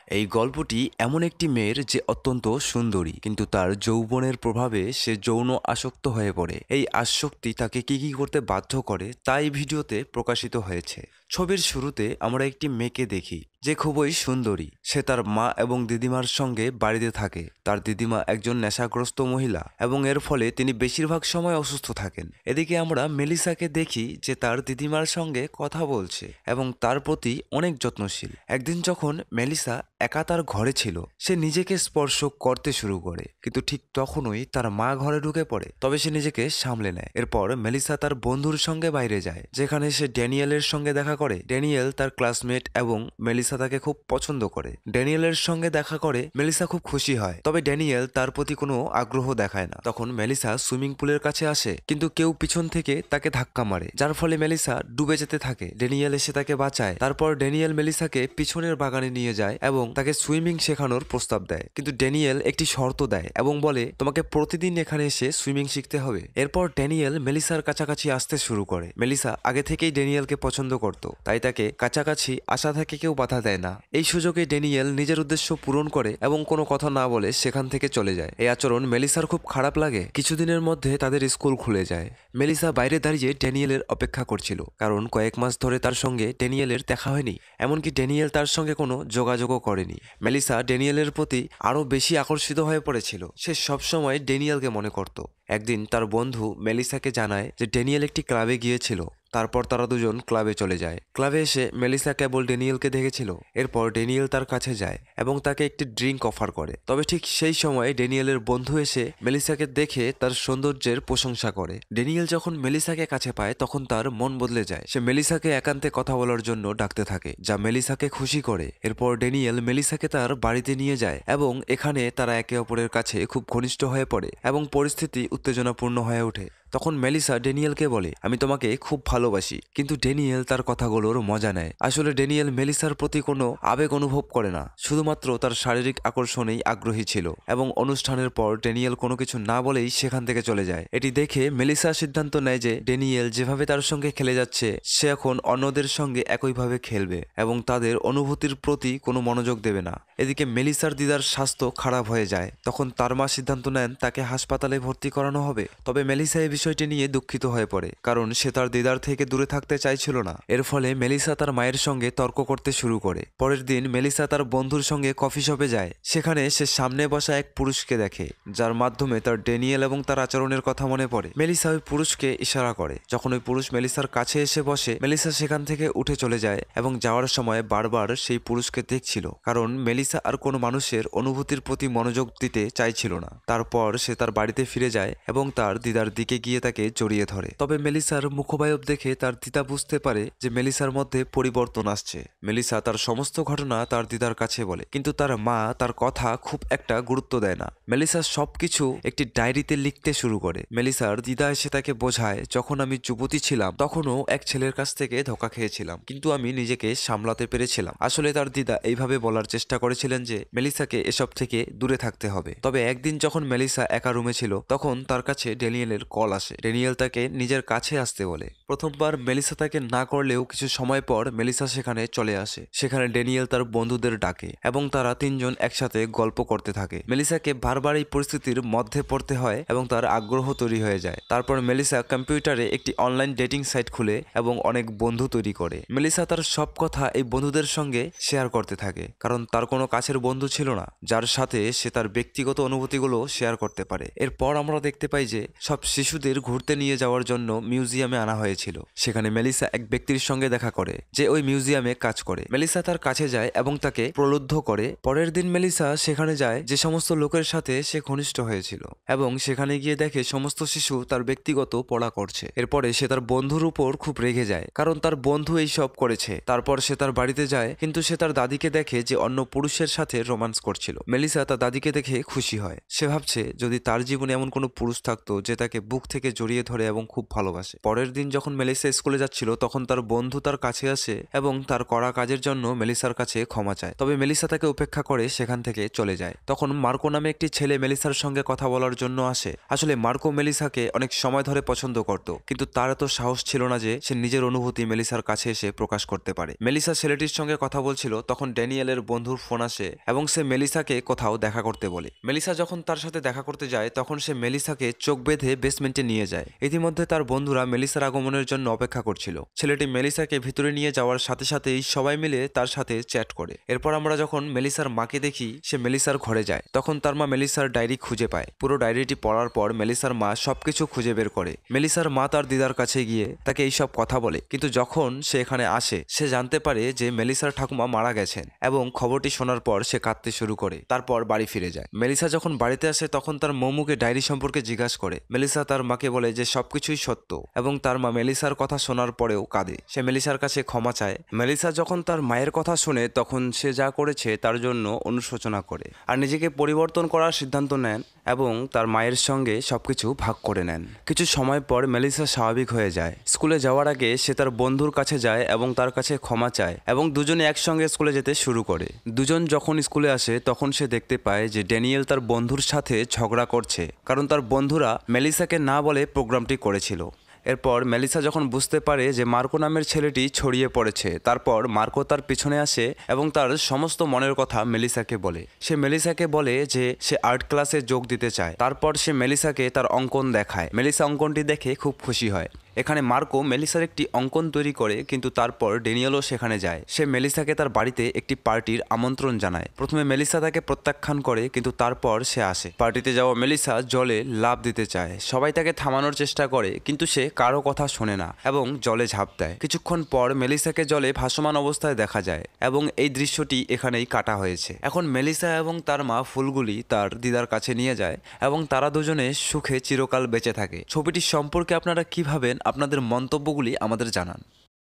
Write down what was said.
এই গল্পটি এমন একটি মেয়ের যে অত্যন্ত সুন্দরী, কিন্তু তার যৌবনের প্রভাবে সে যৌন আসক্ত হয়ে পড়ে। এই আসক্তি তাকে কি কি করতে বাধ্য করে তাই ভিডিওতে প্রকাশিত হয়েছে। ছবির শুরুতে আমরা একটি মেয়েকে দেখি যে খুবই সুন্দরী। সে তার মা এবং দিদিমার সঙ্গে বাড়িতে থাকে। তার দিদিমা একজন নেশাগ্রস্ত মহিলা এবং এর ফলে তিনি বেশিরভাগ সময় অসুস্থ থাকেন। এদিকে আমরা মেলিসাকে দেখি যে তার দিদিমার সঙ্গে কথা বলছে এবং তার প্রতি অনেক যত্নশীল। একদিন যখন মেলিসা একা তার ঘরে ছিল, সে নিজেকে স্পর্শ করতে শুরু করে, কিন্তু ঠিক তখনই তার মা ঘরে ঢুকে পড়ে। তবে সে নিজেকে সামলে নেয়। এরপর মেলিসা তার বন্ধুর সঙ্গে বাইরে যায়, যেখানে সে ড্যানিয়েলের সঙ্গে দেখা করে। ড্যানিয়েল তার ক্লাসমেট এবং মেলিসা তাকে খুব পছন্দ করে। ড্যানিয়েলের সঙ্গে দেখা করে মেলিসা খুব খুশি হয়, তবে ড্যানিয়েল তার প্রতি কোনো আগ্রহ দেখায় না। তখন মেলিসা সুইমিং পুলের কাছে আসে, কিন্তু কেউ পিছন থেকে তাকে ধাক্কা মারে, যার ফলে মেলিসা ডুবে যেতে থাকে। ড্যানিয়েল এসে তাকে বাঁচায়। তারপর ড্যানিয়েল মেলিসাকে পিছনের বাগানে নিয়ে যায় এবং তাকে সুইমিং শেখানোর প্রস্তাব দেয়। কিন্তু ড্যানিয়েল একটি শর্ত দেয় এবং বলে, তোমাকে প্রতিদিন এখানে এসে সুইমিং শিখতে হবে। এরপর ড্যানিয়েল মেলিসার কাছাকাছি আসতে শুরু করে। মেলিসা আগে থেকেই ড্যানিয়েলকে পছন্দ করত, তাই তাকে কাছাকাছি আসা থেকে কেউ বাধা দেয় না। এই সুযোগে ড্যানিয়েল নিজের উদ্দেশ্য পূরণ করে এবং কোনো কথা না বলে সেখান থেকে চলে যায়। এই আচরণ মেলিসার খুব খারাপ লাগে। কিছুদিনের মধ্যে তাদের স্কুল খুলে যায়। মেলিসা বাইরে দাঁড়িয়ে ড্যানিয়েলের অপেক্ষা করছিল, কারণ কয়েক মাস ধরে তার সঙ্গে ড্যানিয়েলের দেখা হয়নি। এমনকি ড্যানিয়েল তার সঙ্গে কোনো যোগাযোগও করেনি। মেলিসা ড্যানিয়েলের প্রতি আরও বেশি আকর্ষিত হয়ে পড়েছিল। সে সবসময় ড্যানিয়েলকে মনে করত। একদিন তার বন্ধু মেলিসাকে জানায় যে ড্যানিয়েল একটি ক্লাবে গিয়েছিল। তারপর তারা দুজন ক্লাবে চলে যায়। ক্লাবে এসে মেলিসা কেবল ড্যানিয়েলকে দেখেছিল। এরপর ড্যানিয়েল তার কাছে যায় এবং তাকে একটি ড্রিঙ্ক অফার করে। তবে ঠিক সেই সময় ড্যানিয়েলের বন্ধু এসে মেলিসাকে দেখে তার সৌন্দর্যের প্রশংসা করে। ড্যানিয়েল যখন মেলিসাকে কাছে পায় তখন তার মন বদলে যায়। সে মেলিসাকে একান্তে কথা বলার জন্য ডাকতে থাকে, যা মেলিসাকে খুশি করে। এরপর ড্যানিয়েল মেলিসাকে তার বাড়িতে নিয়ে যায় এবং এখানে তারা একে অপরের কাছে খুব ঘনিষ্ঠ হয়ে পড়ে এবং পরিস্থিতি উত্তেজনাপূর্ণ হয়ে ওঠে। তখন মেলিসা ড্যানিয়েলকে বলে, আমি তোমাকে খুব ভালোবাসি। কিন্তু ড্যানিয়েল তার কথাগুলোর মজা নেয়। আসলে ড্যানিয়েল মেলিসার প্রতি কোনো আবেগ অনুভব করে না, শুধুমাত্র তার শারীরিক আকর্ষণেই আগ্রহী ছিল। এবং অনুষ্ঠানের পর ড্যানিয়েল কোনো কিছু না বলেই সেখান থেকে চলে যায়। এটি দেখে মেলিসা সিদ্ধান্ত নেয় যে ড্যানিয়েল যেভাবে তার সঙ্গে খেলে যাচ্ছে, সে এখন অন্যদের সঙ্গে একইভাবে খেলবে এবং তাদের অনুভূতির প্রতি কোনো মনোযোগ দেবে না। এদিকে মেলিসার দিদার স্বাস্থ্য খারাপ হয়ে যায়। তখন তার মা সিদ্ধান্ত নেন তাকে হাসপাতালে ভর্তি করানো হবে। তবে মেলিসা এই বিষয়টি নিয়ে দুঃখিত হয়ে পড়ে, কারণ সে তার দিদার থেকে দূরে থাকতে চাইছিল না। এর ফলে মেলিসা তার মায়ের সঙ্গে তর্ক করতে শুরু করে। পরের দিন মেলিসা তার বন্ধুর সঙ্গে কফি শপে যায়। সেখানে সে সামনে বসা এক পুরুষকে দেখে, যার মাধ্যমে তার ড্যানিয়েল এবং তার আচরণের কথা মনে পড়ে। মেলিসা ওই পুরুষকে ইশারা করে। যখন ওই পুরুষ মেলিসার কাছে এসে বসে, মেলিসা সেখান থেকে উঠে চলে যায় এবং যাওয়ার সময় বারবার সেই পুরুষকে দেখছিল, কারণ মেলিসা আর কোনো মানুষের অনুভূতির প্রতি মনোযোগ দিতে চাইছিল না। তারপর সে তার বাড়িতে ফিরে যায় এবং তার দিদার দিকে গিয়ে তাকে জড়িয়ে ধরে। তবে মেলিসার মুখবায়ব দেখে তার দিদা বুঝতে পারে যে মেলিসার মধ্যে পরিবর্তন আসছে। মেলিসা তার সমস্ত ঘটনা তার দিদার কাছে বলে, কিন্তু তার মা তার কথা খুব একটা গুরুত্ব দেয় না। মেলিসা সবকিছু একটি ডায়েরিতে লিখতে শুরু করে। মেলিসার দিদা এসে তাকে বোঝায়, যখন আমি যুবতী ছিলাম তখনও এক ছেলের কাছ থেকে ধোঁকা খেয়েছিলাম, কিন্তু আমি নিজেকে সামলাতে পেরেছিলাম। আসলে তার দিদা এইভাবে বলার চেষ্টা করেছিলেন যে মেলিসাকে এসব থেকে দূরে থাকতে হবে। তবে একদিন যখন মেলিসা একা রুমে ছিল, তখন তার কাছে ড্যানিয়েলের কল আসে। ড্যানিয়েল তাকে নিজের কাছে আসতে বলে। প্রথমবার মেলিসা তাকে না করলেও কিছু সময় পর মেলিসা সেখানে চলে আসে। সেখানে ড্যানিয়েল তার বন্ধুদের ডাকে এবং তারা তিনজন একসাথে গল্প করতে থাকে। মেলিসাকে বারবার এই পরিস্থিতির মধ্যে পড়তে হয় এবং তার আগ্রহ তৈরি হয়ে যায়। তারপর মেলিসা কম্পিউটারে একটি অনলাইন ডেটিং সাইট খুলে এবং অনেক বন্ধু তৈরি করে। মেলিসা তার সব কথা এই বন্ধুদের সঙ্গে শেয়ার করতে থাকে, কারণ তার কোনো কাছের বন্ধু ছিল না যার সাথে সে তার ব্যক্তিগত অনুভূতিগুলো শেয়ার করতে পারে। এরপর আমরা দেখতে পাই যে সব শিশুদের ঘুরতে নিয়ে যাওয়ার জন্য মিউজিয়ামে আনা হয়েছিল। সেখানে মেলিসা এক ব্যক্তির সঙ্গে দেখা করে যে ওই মিউজিয়ামে কাজ করে। মেলিসা তার কাছে যায় এবং তাকে প্রলুব্ধ করে। পরের দিন মেলিসা সেখানে যায় যে সমস্ত লোকের সাথে সে ঘনিষ্ঠ হয়েছিল এবং সেখানে গিয়ে দেখে সমস্ত শিশু তার ব্যক্তিগত পড়া করছে। এরপরে সে তার বন্ধুর উপর খুব রেগে যায়, কারণ তার বন্ধু এই সব করেছে। তারপর সে তার বাড়িতে যায়, কিন্তু সে তার দাদিকে দেখে যে অন্য পুরুষের সাথে রোম্যান্স করছিল। মেলিসা তার দাদিকে দেখে খুশি হয়। সে ভাবছে যদি তার জীবনে এমন কোনো পুরুষ থাকতো যে তাকে বুক থেকে জড়িয়ে ধরে এবং খুব ভালোবাসে। পরের দিন যখন মেলিসা স্কুলে যাচ্ছিল তখন তার বন্ধু তার কাছে আসে এবং তার করা কাজের জন্য মেলিসার কাছে ক্ষমা চায়। তবে মেলিসা তাকে উপেক্ষা করে সেখান থেকে চলে যায়। তখন মার্কো নামে একটি ছেলে মেলিসার সঙ্গে কথা বলার জন্য আসে। আসলে মার্কো মেলিসাকে অনেক সময় ধরে পছন্দ করত, কিন্তু তার এত সাহস ছিল না যে সে নিজের অনুভূতি মেলিসার কাছে এসে প্রকাশ করতে পারে। মেলিসা ছেলেটির সঙ্গে কথা বলছিল, তখন ড্যানিয়েলের বন্ধুর ফোন আসে এবং সে মেলিসাকে কোথাও দেখা করতে বলে। মেলিসা যখন তার সাথে দেখা করতে যায় তখন সে মেলিসাকে চোখ বেঁধে বেসমেন্টে নিয়ে যায়। ইতিমধ্যে তার বন্ধুরা মেলিসার আগমনের জন্য অপেক্ষা করছিল। ছেলেটি মেলিসাকে ভিতরে নিয়ে যাওয়ার সাথে সাথেই সবাই মিলে তার সাথে চ্যাট করে। এরপর আমরা যখন মেলিসার মাকে দেখি, সে মেলিসার ঘরে যায়। তখন তার মা মেলিসার ডায়েরি খুঁজে পায়। পুরো ডায়েরিটি পড়ার পর মেলিসার মা সবকিছু খুঁজে বের করে। মেলিসার মা তার দিদার কাছে গিয়ে তাকে এইসব কথা বলে, কিন্তু যখন সে এখানে আসে সে জানতে পারে যে মেলিসার ঠাকুমা মারা গেছেন এবং খবরটি শোনার পর সে কাঁদতে শুরু করে। তারপর বাড়ি ফিরে যায়। মেলিসা যখন বাড়িতে আসে তখন তার মৌমুকে ডায়েরি সম্পর্কে জিজ্ঞাসা করে। মেলিসা তার মাকে বলে যে সবকিছুই সত্য এবং তার মা মেলিসার কথা শোনার পরেও কাঁদে। সে মেলিসার কাছে ক্ষমা চায়। মেলিসা যখন তার মায়ের কথা শুনে তখন সে যা করেছে তার জন্য অনুশোচনা করে আর নিজেকে পরিবর্তন করার সিদ্ধান্ত নেন এবং তার মায়ের সঙ্গে সবকিছু ভাগ করে নেন। কিছু সময় পর মেলিসা স্বাভাবিক হয়ে যায়। স্কুলে যাওয়ার আগে সে তার বন্ধুর কাছে যায় এবং তার কাছে ক্ষমা চায় এবং দুজনে একসঙ্গে স্কুলে যেতে শুরু করে। দুজন যখন স্কুলে আসে তখন সে দেখতে পায় যে ড্যানিয়েল তার বন্ধুর সাথে ঝগড়া করছে, কারণ তার বন্ধুরা মেলিসাকে না বলে প্রোগ্রামটি করেছিল। এরপর মেলিসা যখন বুঝতে পারে যে মার্কো নামের ছেলেটি ছড়িয়ে পড়েছে, তারপর মার্কো তার পিছনে আসে এবং তার সমস্ত মনের কথা মেলিসাকে বলে। সে মেলিসাকে বলে যে সে আর্ট ক্লাসে যোগ দিতে চায়। তারপর সে মেলিসাকে তার অঙ্কন দেখায়। মেলিসা অঙ্কনটি দেখে খুব খুশি হয়। এখানে মার্কো মেলিসার একটি অঙ্কন তৈরি করে, কিন্তু তারপর ড্যানিয়েলও সেখানে যায়। সে মেলিসাকে তার বাড়িতে একটি পার্টির আমন্ত্রণ জানায়। প্রথমে মেলিসা তাকে প্রত্যাখ্যান করে, কিন্তু তারপর সে আসে। পার্টিতে যাওয়া মেলিসা জলে লাফ দিতে চায়। সবাই তাকে থামানোর চেষ্টা করে, কিন্তু সে কারো কথা শোনে না এবং জলে ঝাঁপ দেয়। কিছুক্ষণ পর মেলিসাকে জলে ভাসমান অবস্থায় দেখা যায় এবং এই দৃশ্যটি এখানেই কাটা হয়েছে। এখন মেলিসা এবং তার মা ফুলগুলি তার দিদার কাছে নিয়ে যায় এবং তারা দুজনে সুখে চিরকাল বেঁচে থাকে। ছবিটি সম্পর্কে আপনারা কি ভাবেন? আপনাদের মন্তব্যগুলি আমাদের জানান।